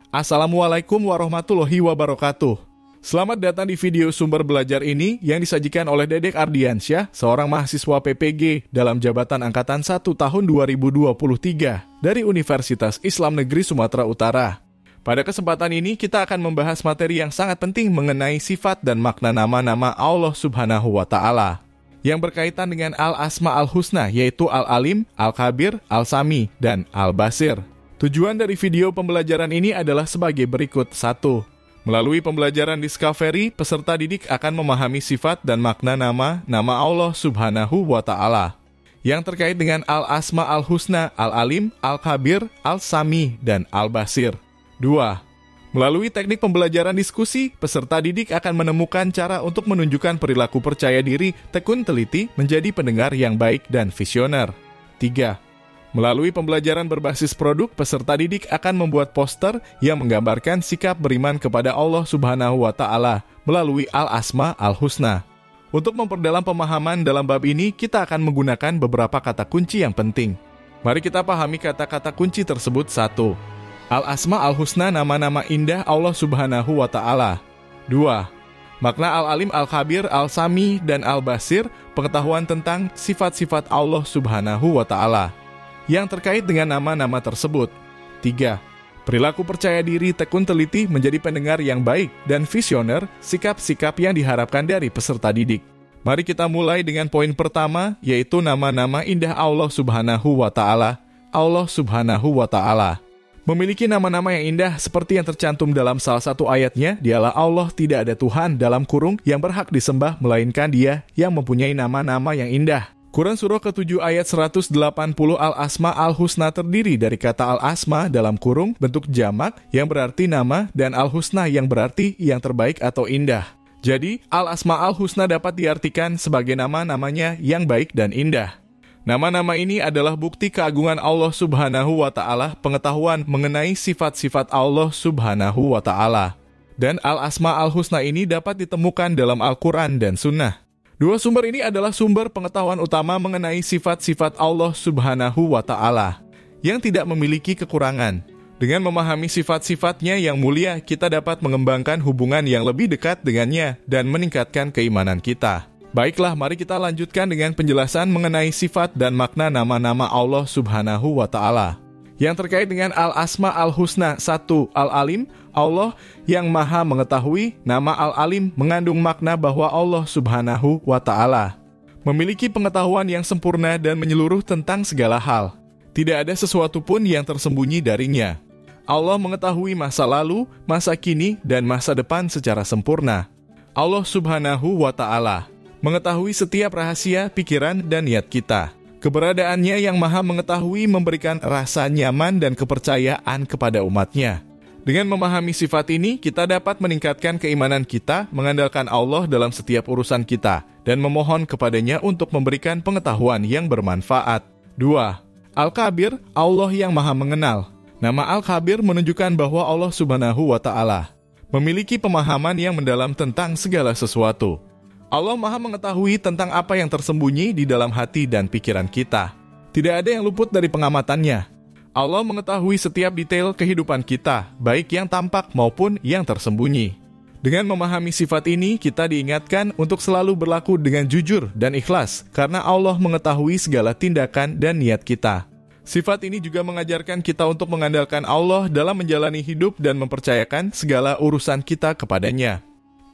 Assalamualaikum warahmatullahi wabarakatuh. Selamat datang di video sumber belajar ini yang disajikan oleh Dedek Ardiansyah, seorang mahasiswa PPG dalam jabatan Angkatan 1 tahun 2023 dari Universitas Islam Negeri Sumatera Utara. Pada kesempatan ini kita akan membahas materi yang sangat penting mengenai sifat dan makna nama-nama Allah Subhanahu wa Ta'ala yang berkaitan dengan Al-Asma Al-Husna, yaitu Al-Alim, Al-Khabir, Al-Sami, dan Al-Basir. Tujuan dari video pembelajaran ini adalah sebagai berikut. 1. Melalui pembelajaran Discovery, peserta didik akan memahami sifat dan makna nama Allah Subhanahu wa Ta'ala yang terkait dengan Al-Asma Al-Husna, Al-Alim, Al-Khabir, Al-Sami, dan Al-Basir. 2. Melalui teknik pembelajaran diskusi, peserta didik akan menemukan cara untuk menunjukkan perilaku percaya diri, tekun teliti, menjadi pendengar yang baik dan visioner. 3. Melalui pembelajaran berbasis produk, peserta didik akan membuat poster yang menggambarkan sikap beriman kepada Allah Subhanahu wa Ta'ala melalui Al-Asma Al-Husna. Untuk memperdalam pemahaman dalam bab ini, kita akan menggunakan beberapa kata kunci yang penting. Mari kita pahami kata-kata kunci tersebut. 1. Al-Asma Al-Husna, nama-nama indah Allah Subhanahu wa Ta'ala. 2. Makna Al-Alim, Al-Khabir, Al-Sami, dan Al-Basir, pengetahuan tentang sifat-sifat Allah Subhanahu wa Ta'ala yang terkait dengan nama-nama tersebut. 3. Perilaku percaya diri, tekun teliti, menjadi pendengar yang baik dan visioner, sikap-sikap yang diharapkan dari peserta didik. Mari kita mulai dengan poin pertama, yaitu nama-nama indah Allah Subhanahu wa Ta'ala. Allah Subhanahu wa Ta'ala memiliki nama-nama yang indah seperti yang tercantum dalam salah satu ayatnya, dialah Allah, tidak ada Tuhan dalam kurung yang berhak disembah melainkan Dia yang mempunyai nama-nama yang indah. Quran surah ke-7 ayat 180. Al-Asma Al-Husna terdiri dari kata Al-Asma dalam kurung bentuk jamak yang berarti nama dan Al-Husna yang berarti yang terbaik atau indah. Jadi, Al-Asma Al-Husna dapat diartikan sebagai nama-namanya yang baik dan indah. Nama-nama ini adalah bukti keagungan Allah Subhanahu wa Ta'ala, pengetahuan mengenai sifat-sifat Allah Subhanahu wa Ta'ala. Dan Al-Asma Al-Husna ini dapat ditemukan dalam Al-Quran dan Sunnah. Dua sumber ini adalah sumber pengetahuan utama mengenai sifat-sifat Allah Subhanahu wa Ta'ala yang tidak memiliki kekurangan. Dengan memahami sifat-sifatnya yang mulia, kita dapat mengembangkan hubungan yang lebih dekat dengannya dan meningkatkan keimanan kita. Baiklah, mari kita lanjutkan dengan penjelasan mengenai sifat dan makna nama-nama Allah Subhanahu wa Ta'ala yang terkait dengan Al-Asma Al-Husna. 1. Al-Alim, Allah yang maha mengetahui. Nama Al-Alim mengandung makna bahwa Allah Subhanahu wa Ta'ala memiliki pengetahuan yang sempurna dan menyeluruh tentang segala hal. Tidak ada sesuatu pun yang tersembunyi darinya. Allah mengetahui masa lalu, masa kini, dan masa depan secara sempurna. Allah Subhanahu wa Ta'ala mengetahui setiap rahasia, pikiran, dan niat kita. Keberadaannya yang maha mengetahui memberikan rasa nyaman dan kepercayaan kepada umatnya. Dengan memahami sifat ini, kita dapat meningkatkan keimanan kita, mengandalkan Allah dalam setiap urusan kita, dan memohon kepadanya untuk memberikan pengetahuan yang bermanfaat. 2. Al-Khabir, Allah yang maha mengenal. Nama Al-Khabir menunjukkan bahwa Allah Subhanahu wa Ta'ala memiliki pemahaman yang mendalam tentang segala sesuatu. Allah maha mengetahui tentang apa yang tersembunyi di dalam hati dan pikiran kita. Tidak ada yang luput dari pengamatannya. Allah mengetahui setiap detail kehidupan kita, baik yang tampak maupun yang tersembunyi. Dengan memahami sifat ini, kita diingatkan untuk selalu berlaku dengan jujur dan ikhlas, karena Allah mengetahui segala tindakan dan niat kita. Sifat ini juga mengajarkan kita untuk mengandalkan Allah dalam menjalani hidup dan mempercayakan segala urusan kita kepadanya.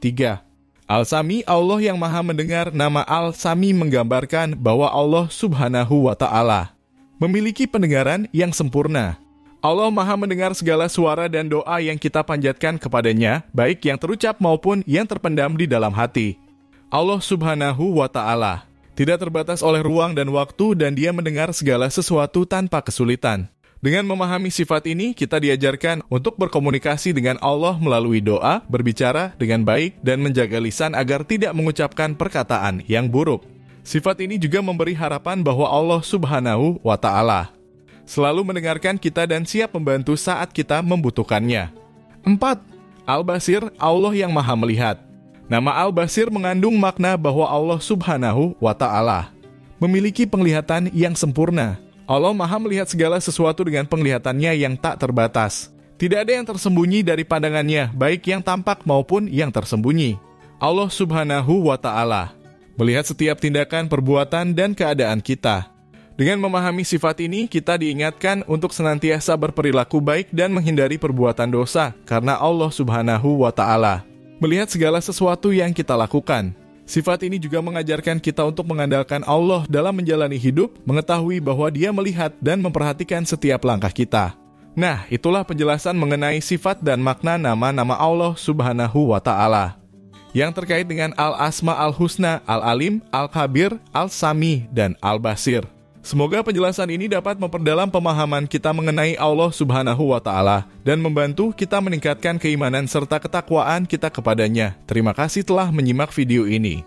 3. Al-Sami, Allah yang maha mendengar. Nama Al-Sami menggambarkan bahwa Allah Subhanahu wa Ta'ala memiliki pendengaran yang sempurna. Allah maha mendengar segala suara dan doa yang kita panjatkan kepadanya, baik yang terucap maupun yang terpendam di dalam hati. Allah Subhanahu wa Ta'ala tidak terbatas oleh ruang dan waktu, dan Dia mendengar segala sesuatu tanpa kesulitan. Dengan memahami sifat ini, kita diajarkan untuk berkomunikasi dengan Allah melalui doa, berbicara dengan baik, dan menjaga lisan agar tidak mengucapkan perkataan yang buruk. Sifat ini juga memberi harapan bahwa Allah Subhanahu wa Ta'ala selalu mendengarkan kita dan siap membantu saat kita membutuhkannya. 4. Al-Basir, Allah yang maha melihat. Nama Al-Basir mengandung makna bahwa Allah Subhanahu wa Ta'ala memiliki penglihatan yang sempurna. Allah maha melihat segala sesuatu dengan penglihatannya yang tak terbatas. Tidak ada yang tersembunyi dari pandangannya, baik yang tampak maupun yang tersembunyi. Allah Subhanahu wa Ta'ala melihat setiap tindakan, perbuatan, dan keadaan kita. Dengan memahami sifat ini, kita diingatkan untuk senantiasa berperilaku baik dan menghindari perbuatan dosa, karena Allah Subhanahu wa Ta'ala melihat segala sesuatu yang kita lakukan. Sifat ini juga mengajarkan kita untuk mengandalkan Allah dalam menjalani hidup, mengetahui bahwa Dia melihat dan memperhatikan setiap langkah kita. Nah, itulah penjelasan mengenai sifat dan makna nama-nama Allah Subhanahu wa Ta'ala yang terkait dengan Al-Asma Al-Husna, Al-Alim, Al-Khabir, Al-Sami, dan Al-Basir. Semoga penjelasan ini dapat memperdalam pemahaman kita mengenai Allah Subhanahu wa Ta'ala dan membantu kita meningkatkan keimanan serta ketakwaan kita kepadanya. Terima kasih telah menyimak video ini.